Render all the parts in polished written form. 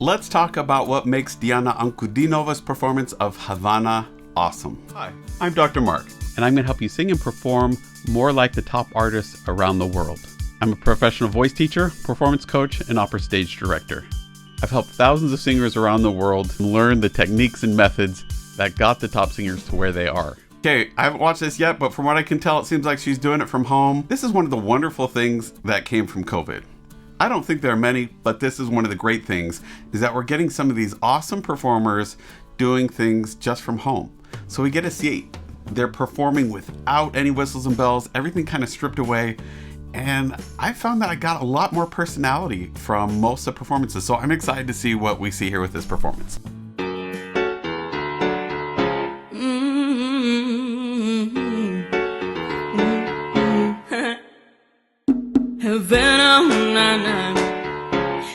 Let's talk about what makes Diana Ankudinova's performance of Havana awesome. Hi, I'm Dr. Mark, and I'm going to help you sing and perform more like the top artists around the world. I'm a professional voice teacher, performance coach, and opera stage director. I've helped thousands of singers around the world learn the techniques and methods that got the top singers to where they are. Okay, I haven't watched this yet, but from what I can tell, it seems like she's doing it from home. This is one of the wonderful things that came from COVID. I don't think there are many, but this is one of the great things, is that we're getting some of these awesome performers doing things just from home. So we get to see they're performing without any whistles and bells, everything kind of stripped away. And I found that I got a lot more personality from most of the performances. So I'm excited to see what we see here with this performance. Havana, na na.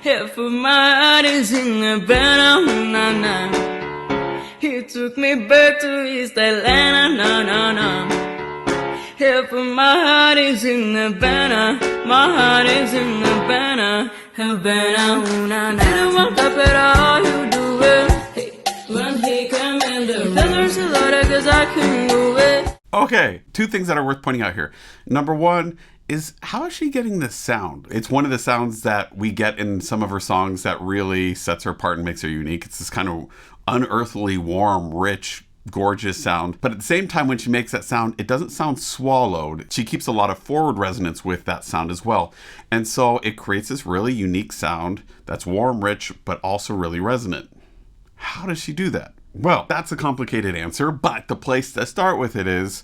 Half of my heart is in Havana, na na. He took me back to East Atlanta, na na na. Half of my heart is in Havana, my heart is in Havana, Havana, na na. I don't want to put all you do it. Hey, when he come in the room, there's a lot of cause I can move it. Okay, two things that are worth pointing out here. Number one is, how is she getting this sound? It's one of the sounds that we get in some of her songs that really sets her apart and makes her unique. It's this kind of unearthly, warm, rich, gorgeous sound. But at the same time, when she makes that sound, it doesn't sound swallowed. She keeps a lot of forward resonance with that sound as well. And so it creates this really unique sound that's warm, rich, but also really resonant. How does she do that? Well, that's a complicated answer, but the place to start with it is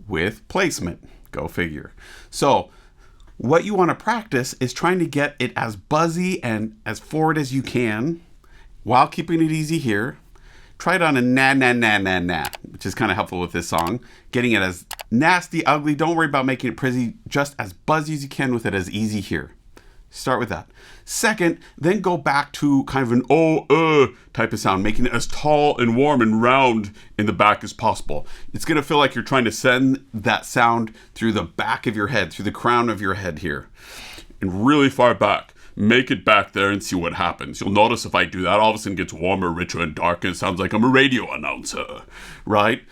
with placement. Go figure. So what you want to practice is trying to get it as buzzy and as forward as you can while keeping it easy here. Try it on a na na na na na, which is kind of helpful with this song. Getting it as nasty, ugly. Don't worry about making it pretty. Just as buzzy as you can with it as easy here. Start with that. Second, then go back to kind of an type of sound, making it as tall and warm and round in the back as possible. It's going to feel like you're trying to send that sound through the back of your head, through the crown of your head here, and really far back. Make it back there and see what happens. You'll notice if I do that, all of a sudden it gets warmer, richer, and darker. It sounds like I'm a radio announcer, right?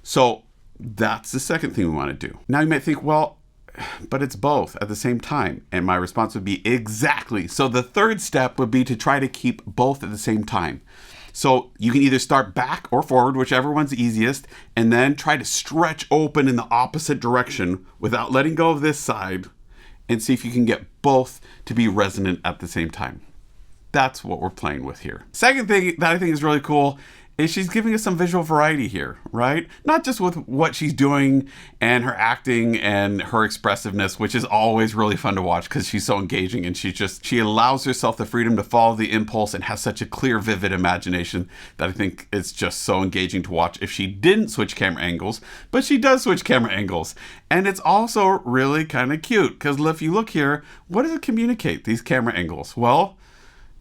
So that's the second thing we want to do. Now you might think, well, but it's both at the same time. And my response would be exactly. So the third step would be to try to keep both at the same time. So you can either start back or forward, whichever one's easiest, and then try to stretch open in the opposite direction without letting go of this side, and see if you can get both to be resonant at the same time. That's what we're playing with here. Second thing that I think is really cool is she's giving us some visual variety here, right? Not just with what she's doing and her acting and her expressiveness, which is always really fun to watch because she's so engaging, and she allows herself the freedom to follow the impulse and has such a clear, vivid imagination that I think it's just so engaging to watch if she didn't switch camera angles, but she does switch camera angles. And it's also really kind of cute because if you look here, what does it communicate, these camera angles? Well,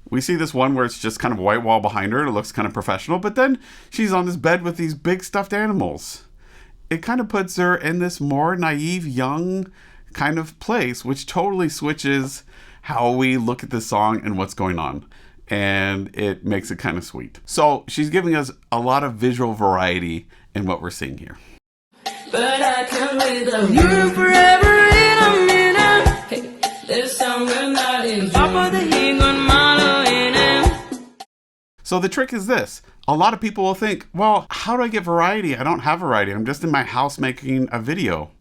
we see this one where it's just kind of a white wall behind her and it looks kind of professional, but then she's on this bed with these big stuffed animals. It kind of puts her in this more naive, young kind of place, which totally switches how we look at this song and what's going on. And it makes it kind of sweet. So she's giving us a lot of visual variety in what we're seeing here. But I can't live you forever in a minute. Hey, there's somewhere not in top of the hill on my. So the trick is this. A lot of people will think, well, how do I get variety? I don't have variety. I'm just in my house making a video.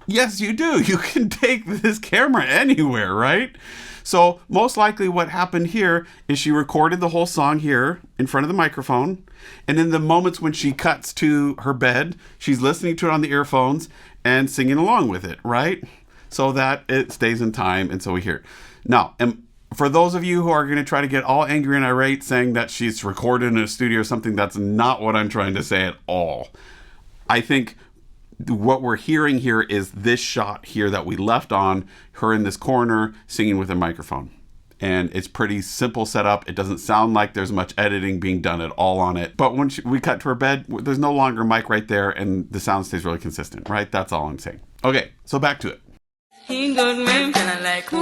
Yes, you do. You can take this camera anywhere, right? So most likely what happened here is she recorded the whole song here in front of the microphone. And in the moments when she cuts to her bed, she's listening to it on the earphones and singing along with it, right? So that it stays in time and so we hear it. Now, for those of you who are going to try to get all angry and irate saying that she's recorded in a studio or something, that's not what I'm trying to say at all. I think what we're hearing here is this shot here that we left on, her in this corner singing with a microphone. And it's pretty simple setup. It doesn't sound like there's much editing being done at all on it. But when we cut to her bed, there's no longer a mic right there and the sound stays really consistent, right? That's all I'm saying. Okay, so back to it. He got me feeling like, ooh,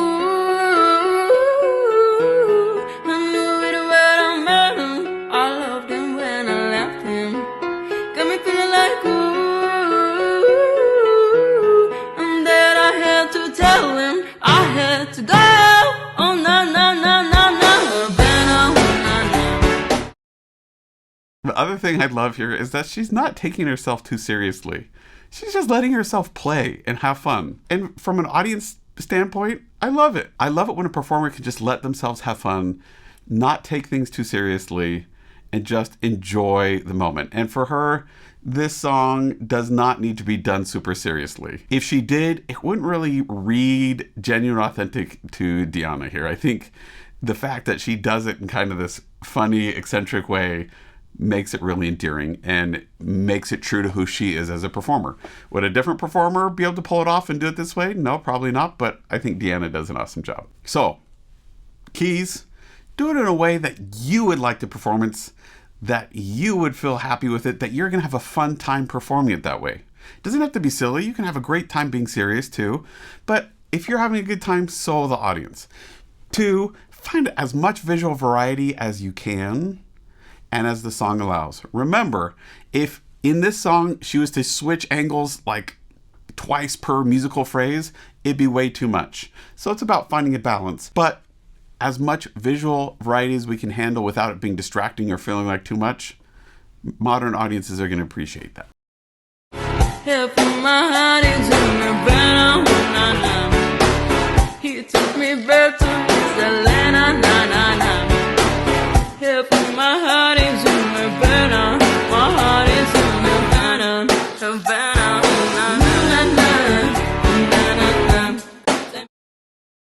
I knew it, but The other thing I love here is that she's not taking herself too seriously. She's just letting herself play and have fun. And from an audience standpoint, I love it. I love it when a performer can just let themselves have fun, not take things too seriously, and just enjoy the moment. And for her, this song does not need to be done super seriously. If she did, it wouldn't really read genuine, authentic to Diana here. I think the fact that she does it in kind of this funny, eccentric way makes it really endearing and makes it true to who she is as a performer. Would a different performer be able to pull it off and do it this way? No, probably not, but I think Deanna does an awesome job. So, keys, do it in a way that you would like the performance, that you would feel happy with it, that you're going to have a fun time performing it that way. It doesn't have to be silly. You can have a great time being serious too, but if you're having a good time, so will the audience. 2, find as much visual variety as you can and as the song allows. Remember, if in this song she was to switch angles like twice per musical phrase, it'd be way too much. So it's about finding a balance. But as much visual variety as we can handle without it being distracting or feeling like too much, modern audiences are going to appreciate that. Half of my heart is in the banner, na na. He took me back to his Atlanta, na na na. Half of my heart is in the banner, my heart is in the banner, Havana, na na na na na.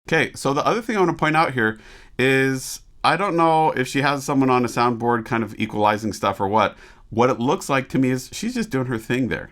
Okay, so the other thing I want to point out here is I don't know if she has someone on a soundboard kind of equalizing stuff or what. What it looks like to me is she's just doing her thing there.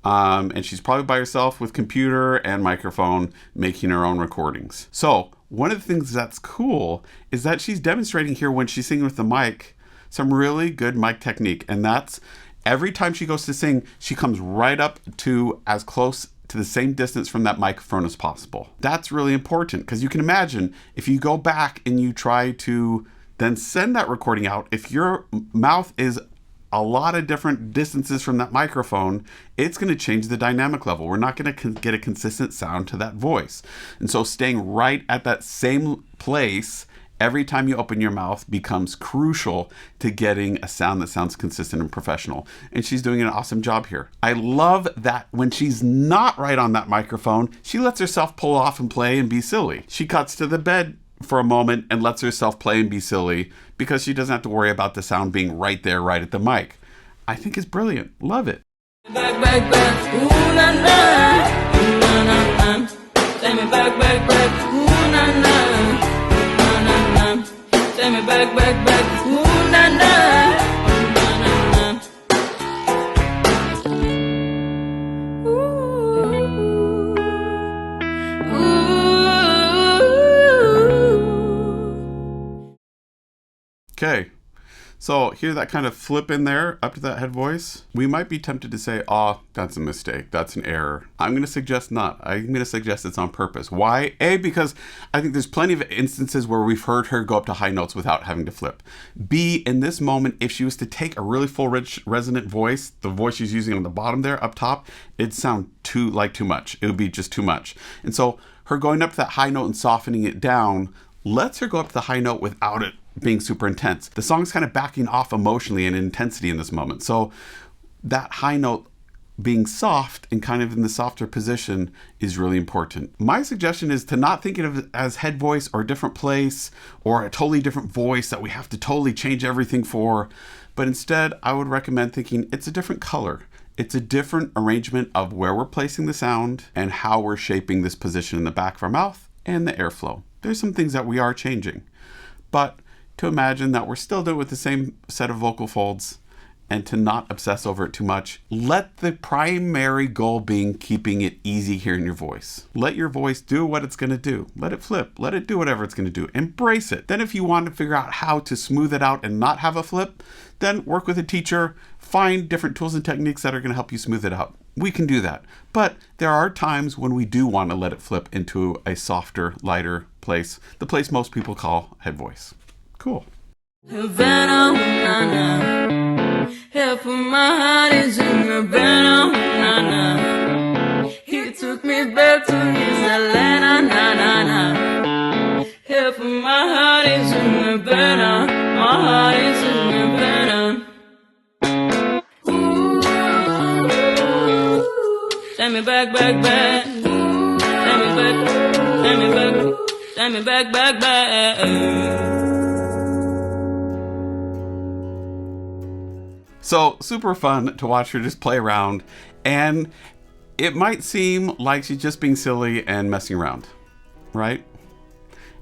And she's probably by herself with computer and microphone making her own recordings. So one of the things that's cool is that she's demonstrating here when she's singing with the mic some really good mic technique. And that's every time she goes to sing, she comes right up to as close to the same distance from that microphone as possible. That's really important because you can imagine if you go back and you try to then send that recording out, if your mouth is a lot of different distances from that microphone, it's going to change the dynamic level. We're not going to get a consistent sound to that voice. And so staying right at that same place every time you open your mouth becomes crucial to getting a sound that sounds consistent and professional. And she's doing an awesome job here. I love that when she's not right on that microphone, she lets herself pull off and play and be silly. She cuts to the bed for a moment and lets herself play and be silly because she doesn't have to worry about the sound being right there, right at the mic. I think it's brilliant. Love it. Back, back, back, ooh, na, na, ooh, na, na, na. Take me back, back, back, ooh, na, na, ooh, na, na. Take me back, back, back, ooh, na, na, ooh, na, na. Okay, so hear that kind of flip in there up to that head voice. We might be tempted to say, oh, that's a mistake. That's an error. I'm going to suggest not. I'm going to suggest it's on purpose. Why? A, because I think there's plenty of instances where we've heard her go up to high notes without having to flip. B, in this moment, if she was to take a really full, rich, resonant voice, the voice she's using on the bottom there up top, it'd sound too much. It would be just too much. And so her going up to that high note and softening it down lets her go up to the high note without it being super intense. The song's kind of backing off emotionally and intensity in this moment. So that high note being soft and kind of in the softer position is really important. My suggestion is to not think of it as head voice or a different place or a totally different voice that we have to totally change everything for, but instead I would recommend thinking it's a different color. It's a different arrangement of where we're placing the sound and how we're shaping this position in the back of our mouth and the airflow. There's some things that we are changing, but to imagine that we're still doing it with the same set of vocal folds and to not obsess over it too much. Let the primary goal being keeping it easy hearing your voice. Let your voice do what it's going to do. Let it flip. Let it do whatever it's going to do. Embrace it. Then if you want to figure out how to smooth it out and not have a flip, then work with a teacher. Find different tools and techniques that are going to help you smooth it out. We can do that. But there are times when we do want to let it flip into a softer, lighter place. The place most people call head voice. Cool. Havana, na na. Half of my heart is in Havana, na na. He took me back to his Atlanta, na na na. Half of my heart is in Havana, my heart is in Havana. Take me back, back, back. Take me back, take me back, take me back, back, back. So super fun to watch her just play around, and it might seem like she's just being silly and messing around, right?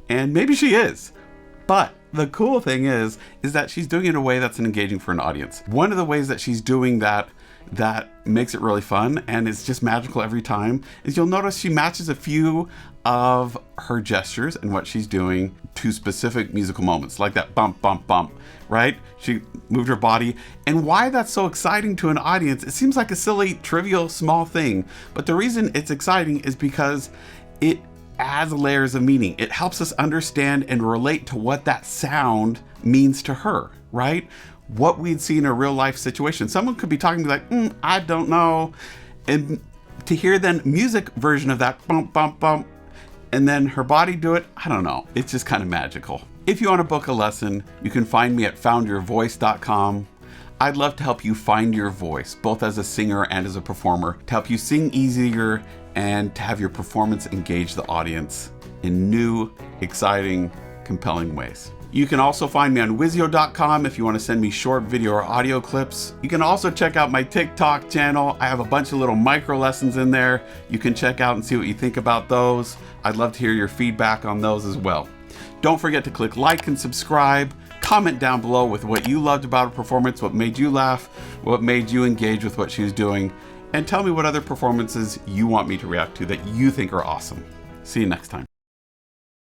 And maybe she is, but the cool thing is that she's doing it in a way that's engaging for an audience. One of the ways that she's doing that makes it really fun and it's just magical every time is you'll notice she matches a few of her gestures and what she's doing to specific musical moments, like that bump, bump, bump, right? She moved her body. And why that's so exciting to an audience, it seems like a silly, trivial, small thing, but the reason it's exciting is because it adds layers of meaning. It helps us understand and relate to what that sound means to her, right? What we'd see in a real life situation. Someone could be talking like, I don't know. And to hear then music version of that bump, bump, bump, and then her body do it, I don't know. It's just kind of magical. If you want to book a lesson, you can find me at foundyourvoice.com. I'd love to help you find your voice, both as a singer and as a performer, to help you sing easier and to have your performance engage the audience in new, exciting, compelling ways. You can also find me on Wizio.com if you want to send me short video or audio clips. You can also check out my TikTok channel. I have a bunch of little micro lessons in there. You can check out and see what you think about those. I'd love to hear your feedback on those as well. Don't forget to click like and subscribe. Comment down below with what you loved about a performance, what made you laugh, what made you engage with what she was doing, and tell me what other performances you want me to react to that you think are awesome. See you next time.